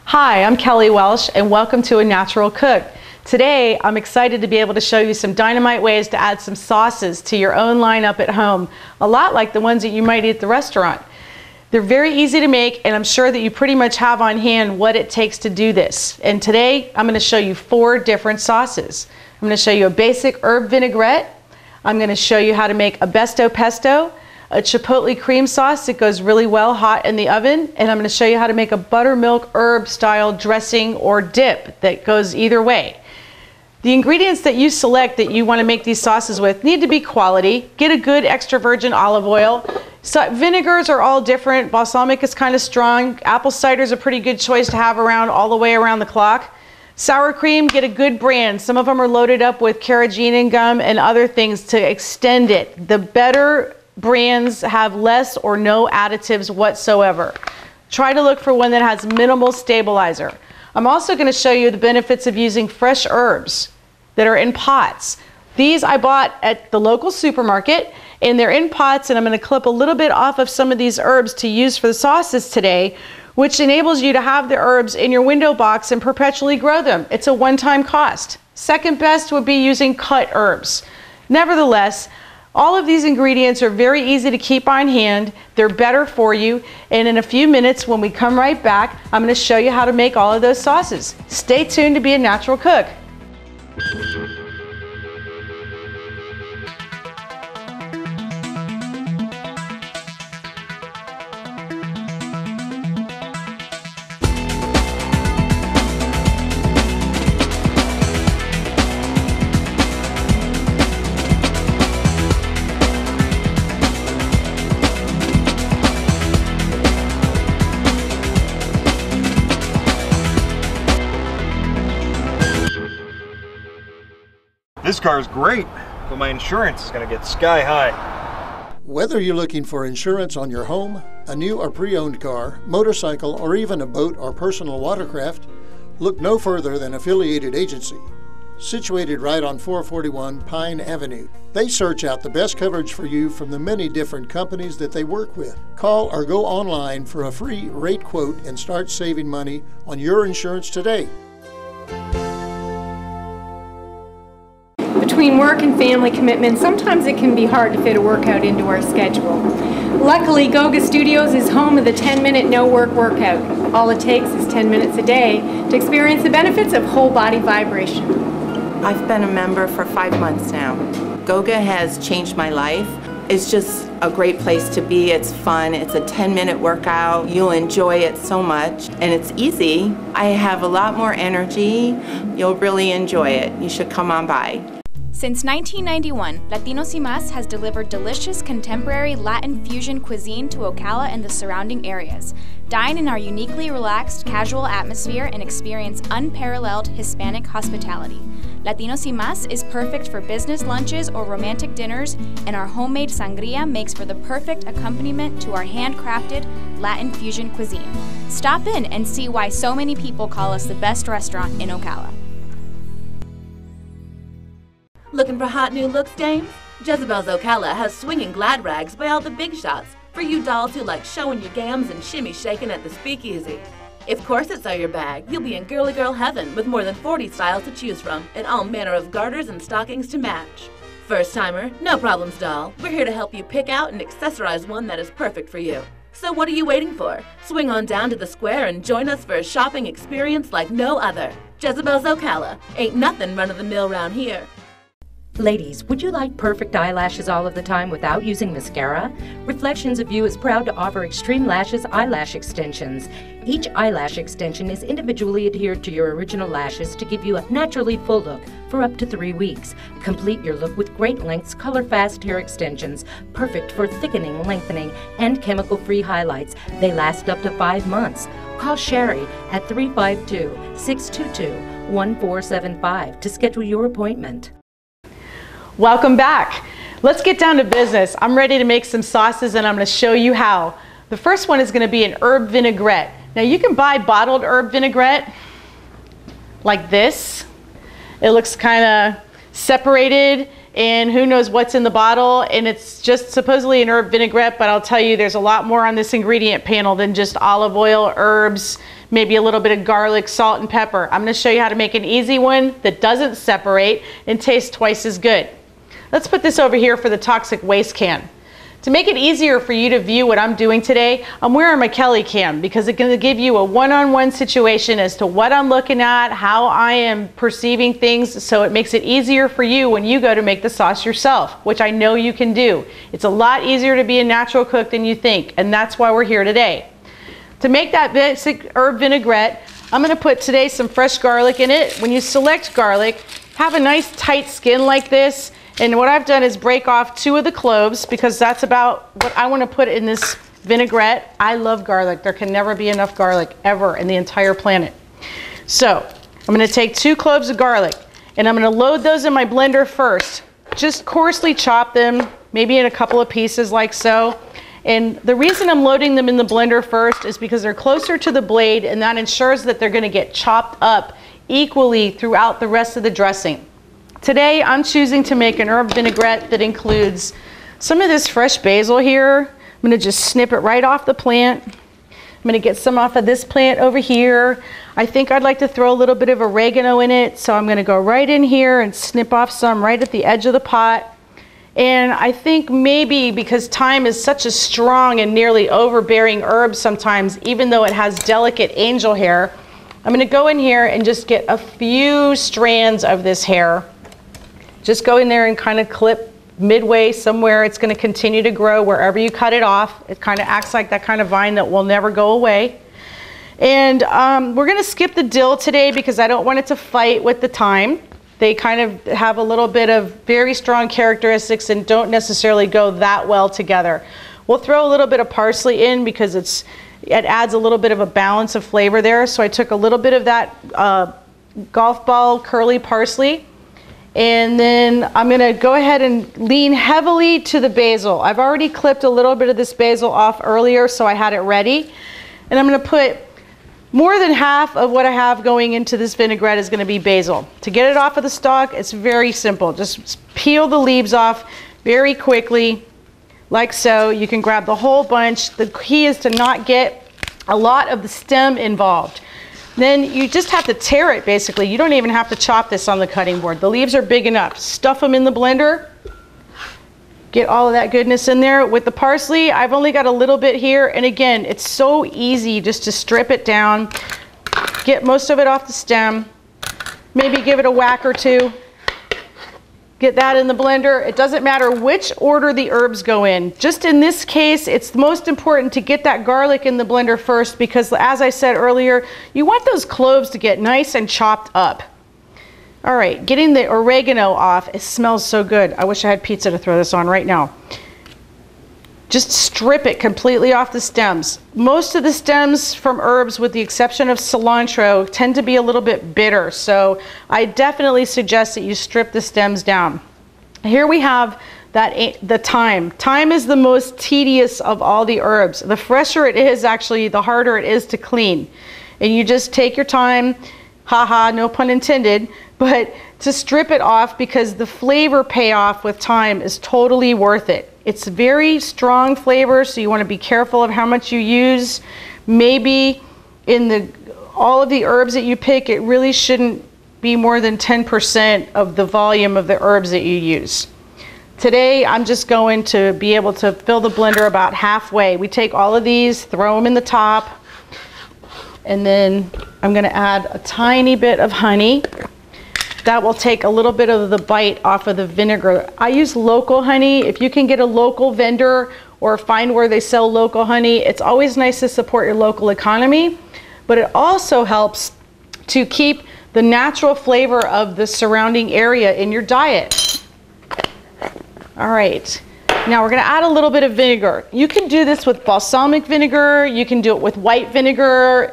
Hi, I'm Kelley Welsh and welcome to A Natural Cook. Today, I'm excited to be able to show you some dynamite ways to add some sauces to your own lineup at home, a lot like the ones that you might eat at the restaurant. They're very easy to make, and I'm sure that you pretty much have on hand what it takes to do this. And today, I'm going to show you 4 different sauces. I'm going to show you a basic herb vinaigrette. I'm going to show you how to make a pesto pesto, a chipotle cream sauce that goes really well hot in the oven, and I'm going to show you how to make a buttermilk herb style dressing or dip that goes either way. The ingredients that you select that you want to make these sauces with need to be quality. Get a good extra virgin olive oil. So vinegars are all different. Balsamic is kind of strong. Apple cider is a pretty good choice to have around all the way around the clock. Sour cream, get a good brand. Some of them are loaded up with carrageenan gum and other things to extend it. The better brands have less or no additives whatsoever. Try to look for one that has minimal stabilizer. I'm also going to show you the benefits of using fresh herbs that are in pots. These I bought at the local supermarket, and they're in pots, and I'm going to clip a little bit off of some of these herbs to use for the sauces today, which enables you to have the herbs in your window box and perpetually grow them. It's a one-time cost. Second best would be using cut herbs. Nevertheless, all of these ingredients are very easy to keep on hand. They're better for you. And in a few minutes, when we come right back, I'm going to show you how to make all of those sauces. Stay tuned to be a natural cook. This car is great, but my insurance is going to get sky high. Whether you're looking for insurance on your home, a new or pre-owned car, motorcycle, or even a boat or personal watercraft, look no further than Affiliated Agency. Situated right on 441 Pine Avenue, they search out the best coverage for you from the many different companies that they work with. Call or go online for a free rate quote and start saving money on your insurance today. Between work and family commitments, sometimes it can be hard to fit a workout into our schedule. Luckily, Goga Studios is home of the 10-minute no-work workout. All it takes is 10 minutes a day to experience the benefits of whole body vibration. I've been a member for 5 months now. Goga has changed my life. It's just a great place to be. It's fun. It's a 10-minute workout. You'll enjoy it so much, and it's easy. I have a lot more energy. You'll really enjoy it. You should come on by. Since 1991, Latinos y Más has delivered delicious contemporary Latin fusion cuisine to Ocala and the surrounding areas. Dine in our uniquely relaxed, casual atmosphere and experience unparalleled Hispanic hospitality. Latinos y Más is perfect for business lunches or romantic dinners, and our homemade sangria makes for the perfect accompaniment to our handcrafted Latin fusion cuisine. Stop in and see why so many people call us the best restaurant in Ocala. Looking for hot new looks, dames? Jezebel's Ocala has swinging glad rags by all the big shots for you dolls who like showing your gams and shimmy shaking at the speakeasy. If corsets are your bag, you'll be in girly girl heaven with more than 40 styles to choose from and all manner of garters and stockings to match. First timer, no problems, doll. We're here to help you pick out and accessorize one that is perfect for you. So what are you waiting for? Swing on down to the square and join us for a shopping experience like no other. Jezebel's Ocala. Ain't nothing run-of-the-mill round here. Ladies, would you like perfect eyelashes all of the time without using mascara? Reflections of You is proud to offer Extreme Lashes eyelash extensions. Each eyelash extension is individually adhered to your original lashes to give you a naturally full look for up to 3 weeks. Complete your look with Great Lengths Color Fast Hair Extensions, perfect for thickening, lengthening, and chemical-free highlights. They last up to 5 months. Call Sherry at 352-622-1475 to schedule your appointment. Welcome back. Let's get down to business. I'm ready to make some sauces and I'm going to show you how. The first one is going to be an herb vinaigrette. Now you can buy bottled herb vinaigrette like this. It looks kind of separated and who knows what's in the bottle, and it's just supposedly an herb vinaigrette, but I'll tell you there's a lot more on this ingredient panel than just olive oil, herbs, maybe a little bit of garlic, salt, and pepper. I'm going to show you how to make an easy one that doesn't separate and tastes twice as good. Let's put this over here for the toxic waste can. To make it easier for you to view what I'm doing today, I'm wearing my Kelley cam because it's going to give you a one-on-one situation as to what I'm looking at, how I am perceiving things, so it makes it easier for you when you go to make the sauce yourself, which I know you can do. It's a lot easier to be a natural cook than you think, and that's why we're here today. To make that basic herb vinaigrette, I'm going to put today some fresh garlic in it. When you select garlic, have a nice tight skin like this. And what I've done is break off 2 of the cloves because that's about what I want to put in this vinaigrette. I love garlic. There can never be enough garlic ever in the entire planet. So I'm going to take 2 cloves of garlic and I'm going to load those in my blender first. Just coarsely chop them, maybe in a couple of pieces like so. And the reason I'm loading them in the blender first is because they're closer to the blade, and that ensures that they're going to get chopped up equally throughout the rest of the dressing. Today, I'm choosing to make an herb vinaigrette that includes some of this fresh basil here. I'm going to just snip it right off the plant. I'm going to get some off of this plant over here. I think I'd like to throw a little bit of oregano in it, so I'm going to go right in here and snip off some right at the edge of the pot. And I think maybe because thyme is such a strong and nearly overbearing herb sometimes, even though it has delicate angel hair, I'm going to go in here and just get a few strands of this hair. Just go in there and kind of clip midway somewhere. It's going to continue to grow wherever you cut it off. It kind of acts like that kind of vine that will never go away. And we're going to skip the dill today because I don't want it to fight with the thyme. They kind of have a little bit of very strong characteristics and don't necessarily go that well together. We'll throw a little bit of parsley in because it adds a little bit of a balance of flavor there. So I took a little bit of that golf ball curly parsley. And then I'm going to go ahead and lean heavily to the basil. I've already clipped a little bit of this basil off earlier, so I had it ready. And I'm going to put more than half of what I have going into this vinaigrette is going to be basil. To get it off of the stalk, it's very simple. Just peel the leaves off very quickly, like so. You can grab the whole bunch. The key is to not get a lot of the stem involved. Then you just have to tear it, basically. You don't even have to chop this on the cutting board. The leaves are big enough. Stuff them in the blender. Get all of that goodness in there. With the parsley, I've only got a little bit here. And again, it's so easy just to strip it down. Get most of it off the stem. Maybe give it a whack or 2. Get that in the blender. It doesn't matter which order the herbs go in. Just in this case, it's most important to get that garlic in the blender first because, as I said earlier, you want those cloves to get nice and chopped up. All right, getting the oregano off. It smells so good. I wish I had pizza to throw this on right now. Just strip it completely off the stems. Most of the stems from herbs, with the exception of cilantro, tend to be a little bit bitter. So I definitely suggest that you strip the stems down. Here we have the thyme. Thyme is the most tedious of all the herbs. The fresher it is, actually, the harder it is to clean. And you just take your time, haha, no pun intended, but to strip it off because the flavor payoff with thyme is totally worth it. It's very strong flavor, so you want to be careful of how much you use. Maybe in all of the herbs that you pick, it really shouldn't be more than 10% of the volume of the herbs that you use. Today, I'm just going to be able to fill the blender about halfway. We take all of these, throw them in the top, and then I'm going to add a tiny bit of honey. That will take a little bit of the bite off of the vinegar. I use local honey. If you can get a local vendor or find where they sell local honey, it's always nice to support your local economy, but it also helps to keep the natural flavor of the surrounding area in your diet. All right, now we're gonna add a little bit of vinegar. You can do this with balsamic vinegar, you can do it with white vinegar.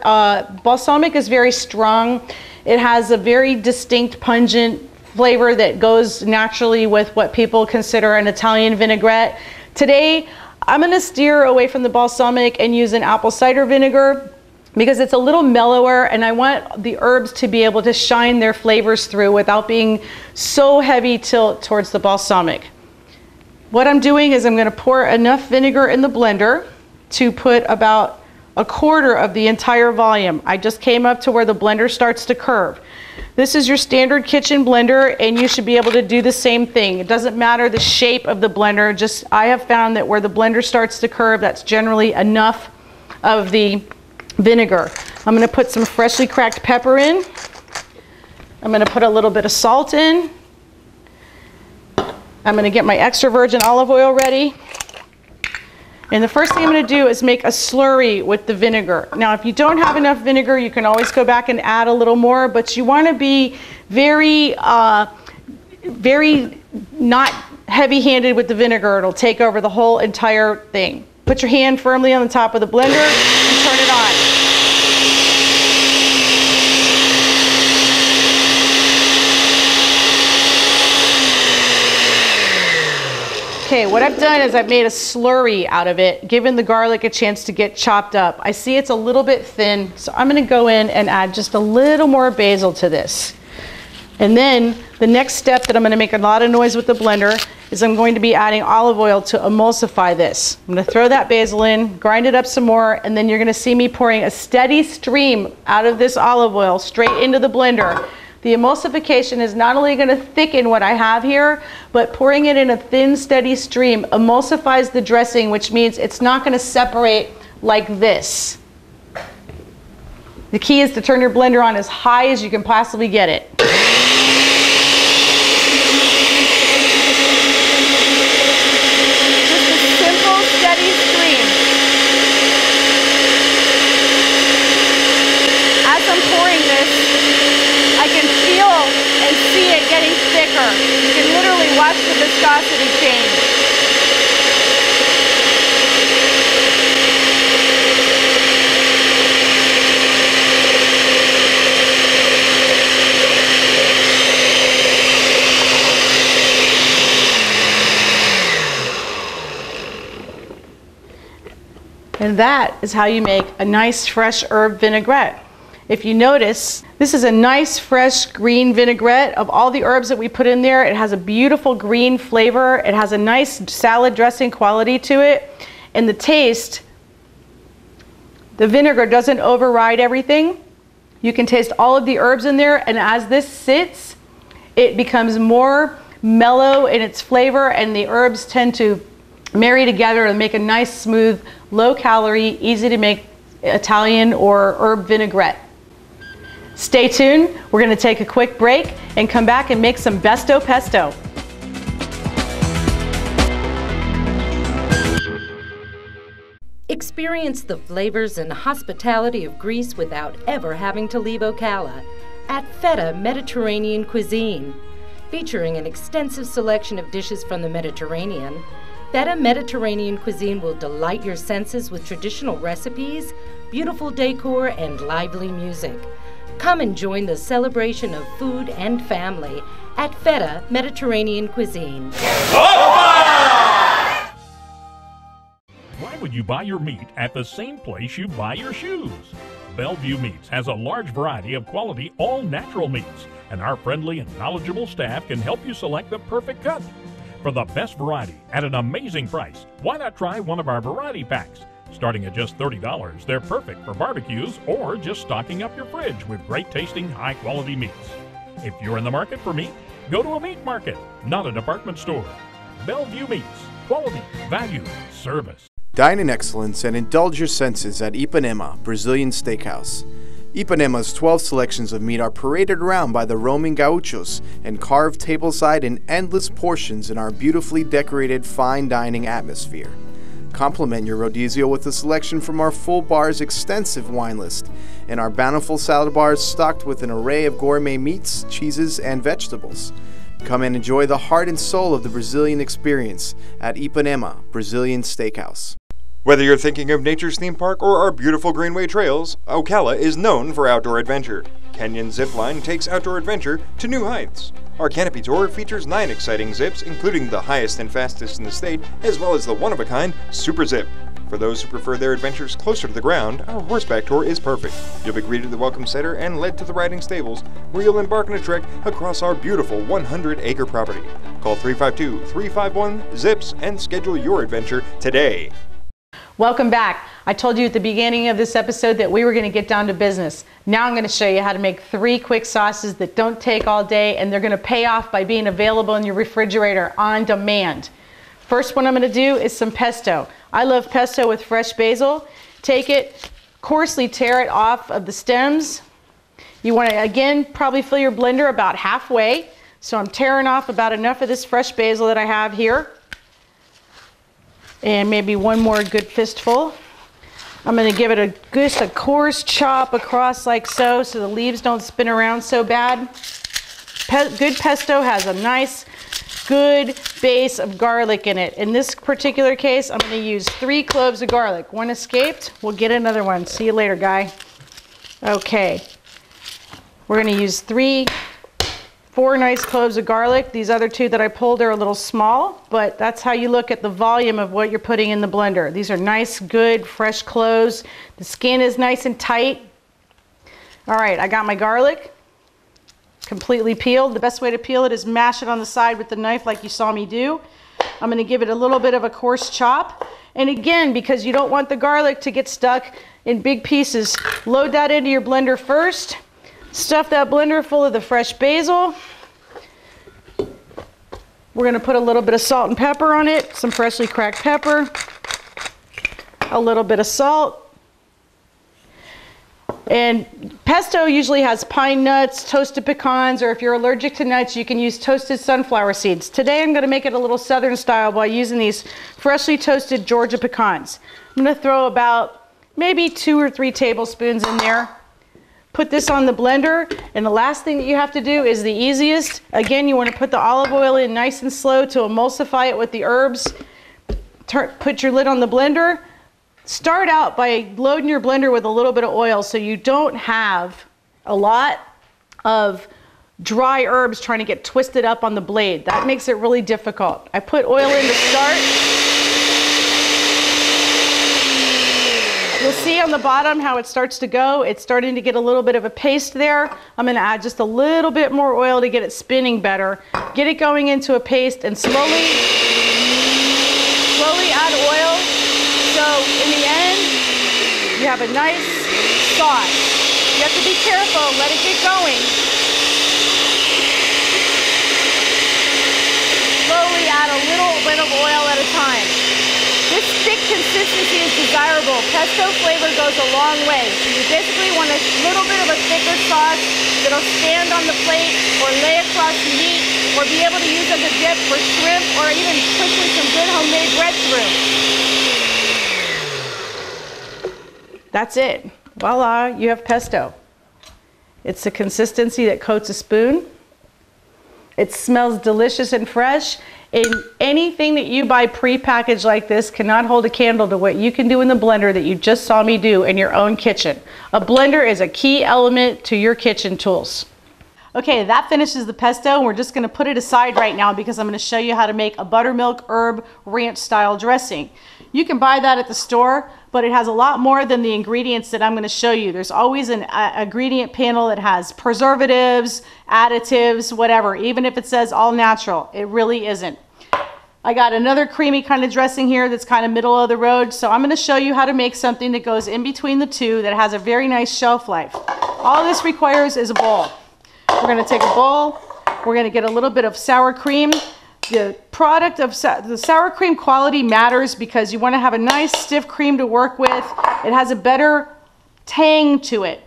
Balsamic is very strong. It has a very distinct, pungent flavor that goes naturally with what people consider an Italian vinaigrette. Today, I'm going to steer away from the balsamic and use an apple cider vinegar because it's a little mellower and I want the herbs to be able to shine their flavors through without being so heavy towards the balsamic. What I'm doing is I'm going to pour enough vinegar in the blender to put about 1/4 of the entire volume. I just came up to where the blender starts to curve. This is your standard kitchen blender, and you should be able to do the same thing. It doesn't matter the shape of the blender, just I have found that where the blender starts to curve, that's generally enough of the vinegar. I'm going to put some freshly cracked pepper in. I'm going to put a little bit of salt in. I'm going to get my extra virgin olive oil ready. And the first thing I'm going to do is make a slurry with the vinegar. Now, if you don't have enough vinegar, you can always go back and add a little more, but you want to be very not heavy-handed with the vinegar. It'll take over the whole entire thing. Put your hand firmly on the top of the blender and turn it on. Okay, what I've done is I've made a slurry out of it, given the garlic a chance to get chopped up. I see it's a little bit thin, so I'm going to go in and add just a little more basil to this. And then the next step that I'm going to make a lot of noise with the blender is I'm going to be adding olive oil to emulsify this. I'm going to throw that basil in, grind it up some more, and then you're going to see me pouring a steady stream out of this olive oil straight into the blender. The emulsification is not only going to thicken what I have here, but pouring it in a thin, steady stream emulsifies the dressing, which means it's not going to separate like this. The key is to turn your blender on as high as you can possibly get it. Just a simple, steady stream. As I'm pouring this, I can feel and see it getting thicker. You can literally watch the viscosity change. And that is how you make a nice fresh herb vinaigrette. If you notice, this is a nice fresh green vinaigrette. Of all the herbs that we put in there, it has a beautiful green flavor. It has a nice salad dressing quality to it. And the taste, the vinegar doesn't override everything. You can taste all of the herbs in there, and as this sits, it becomes more mellow in its flavor, and the herbs tend to marry together and make a nice, smooth, low-calorie, easy-to-make Italian or herb vinaigrette. Stay tuned. We're going to take a quick break and come back and make some pesto pesto. Experience the flavors and hospitality of Greece without ever having to leave Ocala at Feta Mediterranean Cuisine. Featuring an extensive selection of dishes from the Mediterranean, Feta Mediterranean Cuisine will delight your senses with traditional recipes, beautiful decor, and lively music. Come and join the celebration of food and family at Feta Mediterranean Cuisine. Why would you buy your meat at the same place you buy your shoes? Bellevue Meats has a large variety of quality all-natural meats, and our friendly and knowledgeable staff can help you select the perfect cut. For the best variety at an amazing price, why not try one of our variety packs? Starting at just $30, they're perfect for barbecues or just stocking up your fridge with great tasting, high-quality meats. If you're in the market for meat, go to a meat market, not a department store. Bellevue Meats. Quality, value, service. Dine in excellence and indulge your senses at Ipanema Brazilian Steakhouse. Ipanema's 12 selections of meat are paraded around by the roaming gauchos and carved tableside in endless portions in our beautifully decorated fine dining atmosphere. Complement your rodizio with a selection from our full bar's extensive wine list and our bountiful salad bars stocked with an array of gourmet meats, cheeses, and vegetables. Come and enjoy the heart and soul of the Brazilian experience at Ipanema Brazilian Steakhouse. Whether you're thinking of nature's theme park or our beautiful greenway trails, Ocala is known for outdoor adventure. Kenyon Zipline takes outdoor adventure to new heights. Our canopy tour features 9 exciting zips, including the highest and fastest in the state, as well as the one-of-a-kind Super Zip. For those who prefer their adventures closer to the ground, our horseback tour is perfect. You'll be greeted at the Welcome Center and led to the riding stables, where you'll embark on a trek across our beautiful 100-acre property. Call 352-351-ZIPS and schedule your adventure today. Welcome back. I told you at the beginning of this episode that we were going to get down to business. Now I'm going to show you how to make 3 quick sauces that don't take all day, and they're going to pay off by being available in your refrigerator on demand. First one I'm going to do is some pesto. I love pesto with fresh basil. Take it, coarsely tear it off of the stems. You want to, again, probably fill your blender about halfway. So I'm tearing off about enough of this fresh basil that I have here. And maybe one more good fistful. I'm going to give it just a coarse chop across like so the leaves don't spin around so bad. Good pesto has a nice, good base of garlic in it. In this particular case, I'm going to use 3 cloves of garlic. One escaped. We'll get another one. See you later, guy. Okay. We're going to use 4 nice cloves of garlic. These other 2 that I pulled are a little small, but that's how you look at the volume of what you're putting in the blender. These are nice, good, fresh cloves. The skin is nice and tight. All right, I got my garlic completely peeled. The best way to peel it is mash it on the side with the knife like you saw me do. I'm going to give it a little bit of a coarse chop. And again, because you don't want the garlic to get stuck in big pieces, load that into your blender first. Stuff that blender full of the fresh basil. We're going to put a little bit of salt and pepper on it, some freshly cracked pepper, a little bit of salt. And pesto usually has pine nuts, toasted pecans, or if you're allergic to nuts, you can use toasted sunflower seeds. Today I'm going to make it a little southern style by using these freshly toasted Georgia pecans. I'm going to throw about maybe 2 or 3 tablespoons in there. Put this on the blender, and the last thing that you have to do is the easiest. Again, you want to put the olive oil in nice and slow to emulsify it with the herbs. Put your lid on the blender. Start out by loading your blender with a little bit of oil so you don't have a lot of dry herbs trying to get twisted up on the blade. That makes it really difficult. I put oil in to start. You'll see on the bottom how it starts to go. It's starting to get a little bit of a paste there. I'm going to add just a little bit more oil to get it spinning better. Get it going into a paste and slowly add oil. So in the end, you have a nice sauce. You have to be careful, let it get going. Slowly add a little bit of oil at a time. This thick consistency is desirable. Pesto flavor goes a long way. So you basically want a little bit of a thicker sauce that'll stand on the plate or lay across the meat or be able to use as a dip for shrimp or even quickly some good homemade breadfruit. That's it. Voila, you have pesto. It's the consistency that coats a spoon. It smells delicious and fresh. And anything that you buy pre-packaged like this cannot hold a candle to what you can do in the blender that you just saw me do in your own kitchen. A blender is a key element to your kitchen tools. Okay, that finishes the pesto, and we're just going to put it aside right now because I'm going to show you how to make a buttermilk herb ranch style dressing. You can buy that at the store, but it has a lot more than the ingredients that I'm going to show you. There's always an ingredient panel that has preservatives, additives, whatever, even if it says all natural. It really isn't. I got another creamy kind of dressing here that's kind of middle of the road, so I'm going to show you how to make something that goes in between the two that has a very nice shelf life. All this requires is a bowl. We're going to take a bowl. We're going to get a little bit of sour cream. The product of the sour cream quality matters because you want to have a nice stiff cream to work with. It has a better tang to it.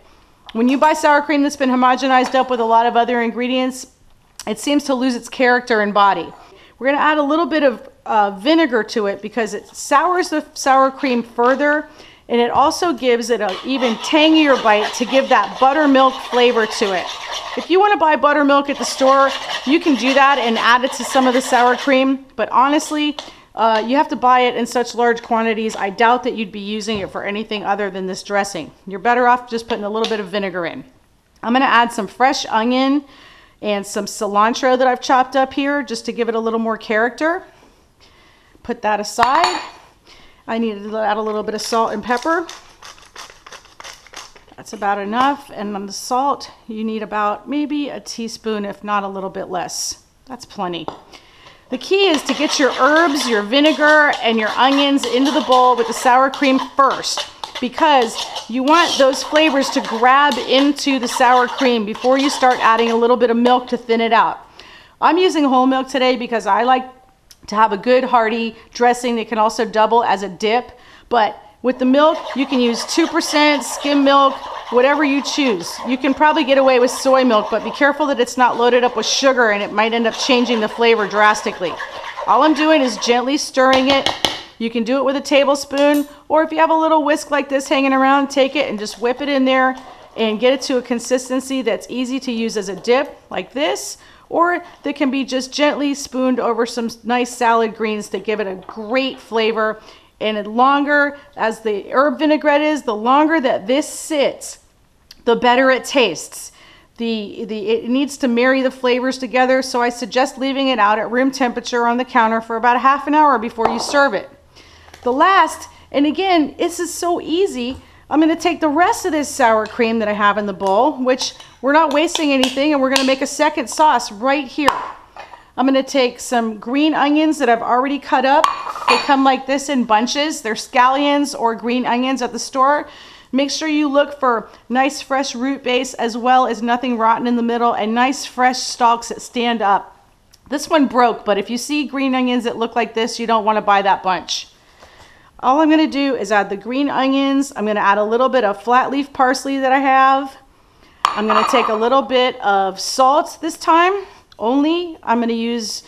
When you buy sour cream that's been homogenized up with a lot of other ingredients, it seems to lose its character and body. We're going to add a little bit of vinegar to it because it sours the sour cream further, and it also gives it an even tangier bite to give that buttermilk flavor to it. If you want to buy buttermilk at the store, you can do that and add it to some of the sour cream, but honestly, you have to buy it in such large quantities. I doubt that you'd be using it for anything other than this dressing. You're better off just putting a little bit of vinegar in. I'm going to add some fresh onion and some cilantro that I've chopped up here just to give it a little more character. Put that aside. I need to add a little bit of salt and pepper. That's about enough. And on the salt, you need about maybe a teaspoon, if not a little bit less. That's plenty. The key is to get your herbs, your vinegar, and your onions into the bowl with the sour cream first, because you want those flavors to grab into the sour cream before you start adding a little bit of milk to thin it out. I'm using whole milk today because I like to have a good hearty dressing that can also double as a dip. But with the milk, you can use 2%, skim milk, whatever you choose. You can probably get away with soy milk, but be careful that it's not loaded up with sugar and it might end up changing the flavor drastically. All I'm doing is gently stirring it. You can do it with a tablespoon, or if you have a little whisk like this hanging around, take it and just whip it in there and get it to a consistency that's easy to use as a dip, like this, or that can be just gently spooned over some nice salad greens to give it a great flavor. And the longer as the herb vinaigrette is, the longer that this sits, the better it tastes. It needs to marry the flavors together, so I suggest leaving it out at room temperature on the counter for about a half an hour before you serve it. The last, and again, this is so easy, I'm going to take the rest of this sour cream that I have in the bowl, which we're not wasting anything, and we're going to make a second sauce right here. I'm going to take some green onions that I've already cut up. They come like this in bunches. They're scallions or green onions at the store. Make sure you look for nice fresh root base as well as nothing rotten in the middle and nice fresh stalks that stand up. This one broke, but if you see green onions that look like this, you don't want to buy that bunch. All I'm going to do is add the green onions. I'm going to add a little bit of flat leaf parsley that I have. I'm going to take a little bit of salt this time only. I'm going to use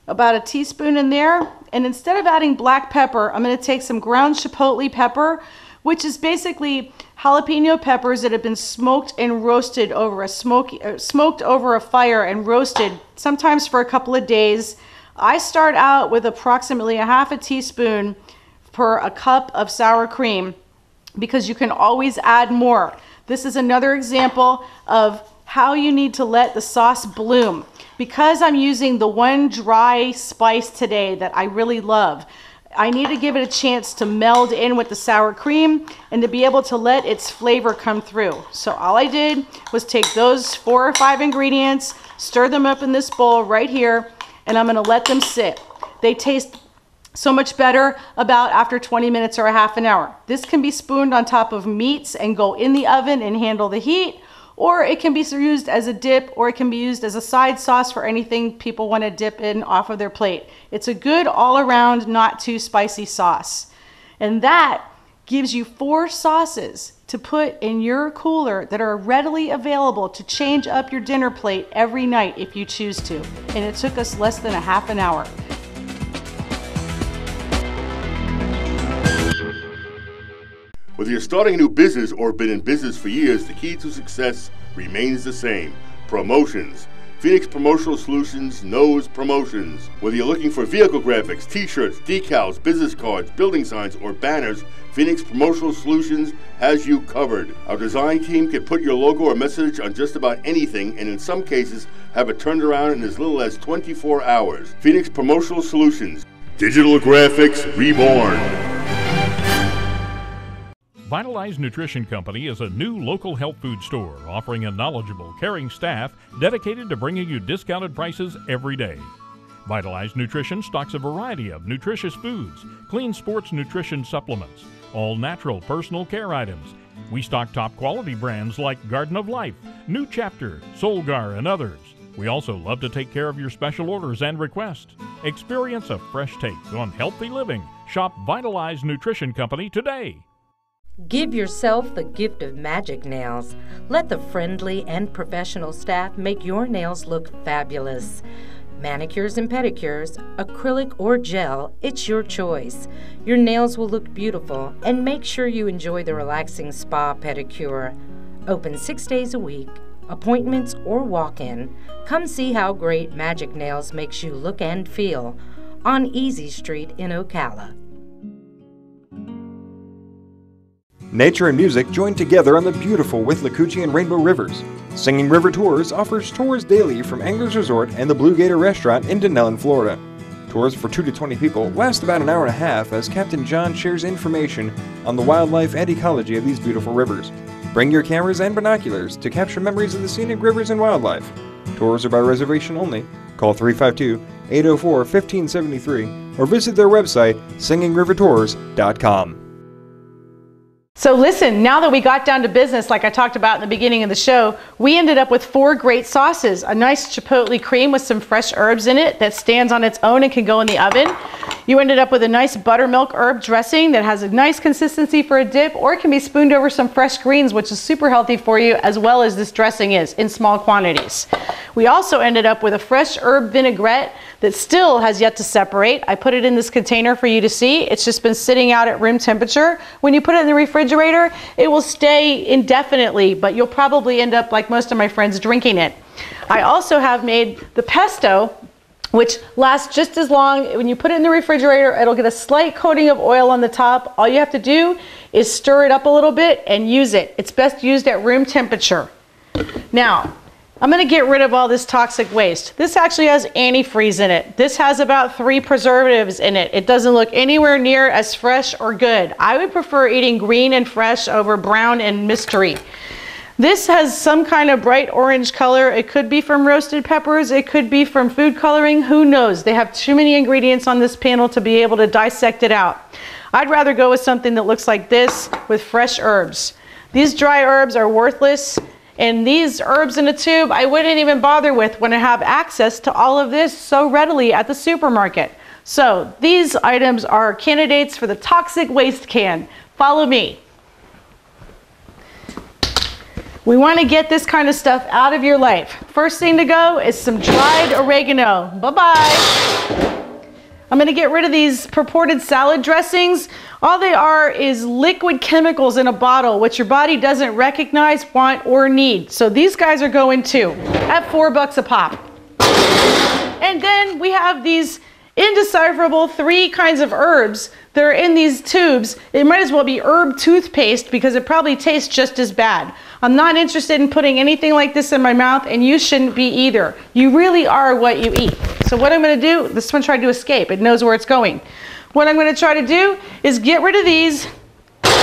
about a teaspoon in there. And instead of adding black pepper, I'm going to take some ground chipotle pepper, which is basically jalapeno peppers that have been smoked and roasted over smoked over a fire and roasted, sometimes for a couple of days. I start out with approximately a half a teaspoon per a cup of sour cream, because you can always add more. This is another example of how you need to let the sauce bloom. Because I'm using the one dry spice today that I really love, I need to give it a chance to meld in with the sour cream and to be able to let its flavor come through. So all I did was take those 4 or 5 ingredients, stir them up in this bowl right here, and I'm going to let them sit. They taste so much better about after 20 minutes or a half an hour. This can be spooned on top of meats and go in the oven and handle the heat, or it can be used as a dip, or it can be used as a side sauce for anything people want to dip in off of their plate. It's a good all-around, not too spicy sauce. And that gives you 4 sauces to put in your cooler that are readily available to change up your dinner plate every night if you choose to. And it took us less than a half an hour. Whether you're starting a new business or been in business for years, the key to success remains the same: promotions. Phoenix Promotional Solutions knows promotions. Whether you're looking for vehicle graphics, t-shirts, decals, business cards, building signs, or banners, Phoenix Promotional Solutions has you covered. Our design team can put your logo or message on just about anything, and in some cases have it turned around in as little as 24 hours. Phoenix Promotional Solutions. Digital graphics reborn. Vitalized Nutrition Company is a new local health food store offering a knowledgeable, caring staff dedicated to bringing you discounted prices every day. Vitalized Nutrition stocks a variety of nutritious foods, clean sports nutrition supplements, all natural personal care items. We stock top quality brands like Garden of Life, New Chapter, Solgar, and others. We also love to take care of your special orders and requests. Experience a fresh take on healthy living. Shop Vitalized Nutrition Company today. Give yourself the gift of magic nails. Let the friendly and professional staff make your nails look fabulous. Manicures and pedicures, acrylic or gel, it's your choice. Your nails will look beautiful, and make sure you enjoy the relaxing spa pedicure. Open 6 days a week, appointments or walk-in. Come see how great Magic Nails makes you look and feel on Easy Street in Ocala. Nature and music join together on the beautiful Withlacoochee and Rainbow Rivers. Singing River Tours offers tours daily from Anglers Resort and the Blue Gator Restaurant in Denellen, Florida. Tours for 2 to 20 people last about an hour and a half as Captain John shares information on the wildlife and ecology of these beautiful rivers. Bring your cameras and binoculars to capture memories of the scenic rivers and wildlife. Tours are by reservation only. Call 352 804-1573 or visit their website, singingrivertours.com. So listen, now that we got down to business, like I talked about in the beginning of the show, we ended up with 4 great sauces. A nice chipotle cream with some fresh herbs in it that stands on its own and can go in the oven. You ended up with a nice buttermilk herb dressing that has a nice consistency for a dip, or it can be spooned over some fresh greens, which is super healthy for you, as well as this dressing is in small quantities. We also ended up with a fresh herb vinaigrette that still has yet to separate. I put it in this container for you to see. It's just been sitting out at room temperature. When you put it in the refrigerator, it will stay indefinitely, but you'll probably end up, like most of my friends, drinking it. I also have made the pesto, which lasts just as long. When you put it in the refrigerator, it'll get a slight coating of oil on the top. All you have to do is stir it up a little bit and use it. It's best used at room temperature. Now, I'm going to get rid of all this toxic waste. This actually has antifreeze in it. This has about 3 preservatives in it. It doesn't look anywhere near as fresh or good. I would prefer eating green and fresh over brown and mystery. This has some kind of bright orange color. It could be from roasted peppers. It could be from food coloring. Who knows? They have too many ingredients on this panel to be able to dissect it out. I'd rather go with something that looks like this with fresh herbs. These dry herbs are worthless. And these herbs in a tube, I wouldn't even bother with when I have access to all of this so readily at the supermarket. So these items are candidates for the toxic waste can. Follow me. We want to get this kind of stuff out of your life. First thing to go is some dried oregano. Bye-bye. I'm going to get rid of these purported salad dressings. All they are is liquid chemicals in a bottle, which your body doesn't recognize, want, or need. So these guys are going too, at $4 a pop. And then we have these indecipherable 3 kinds of herbs that are in these tubes. It might as well be herb toothpaste because it probably tastes just as bad. I'm not interested in putting anything like this in my mouth, and you shouldn't be either. You really are what you eat. So what I'm going to do, this one tried to escape. It knows where it's going. What I'm going to try to do is get rid of these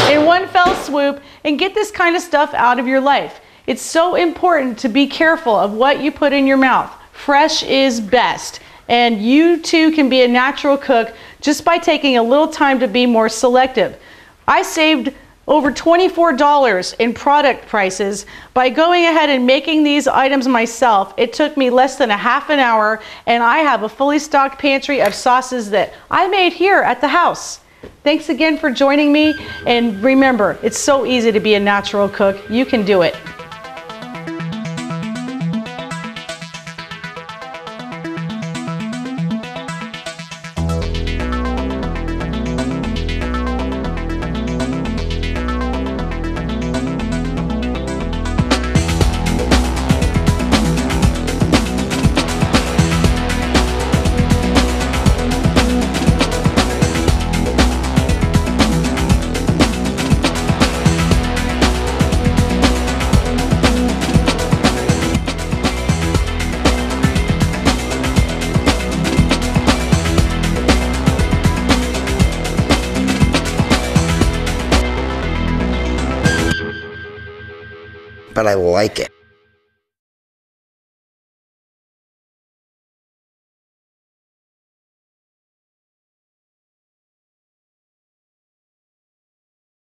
in one fell swoop and get this kind of stuff out of your life. It's so important to be careful of what you put in your mouth. Fresh is best. And you too can be a natural cook just by taking a little time to be more selective. I saved over $24 in product prices by going ahead and making these items myself. It took me less than a half an hour, and I have a fully stocked pantry of sauces that I made here at the house. Thanks again for joining me, and remember, it's so easy to be a natural cook. You can do it. But I like it.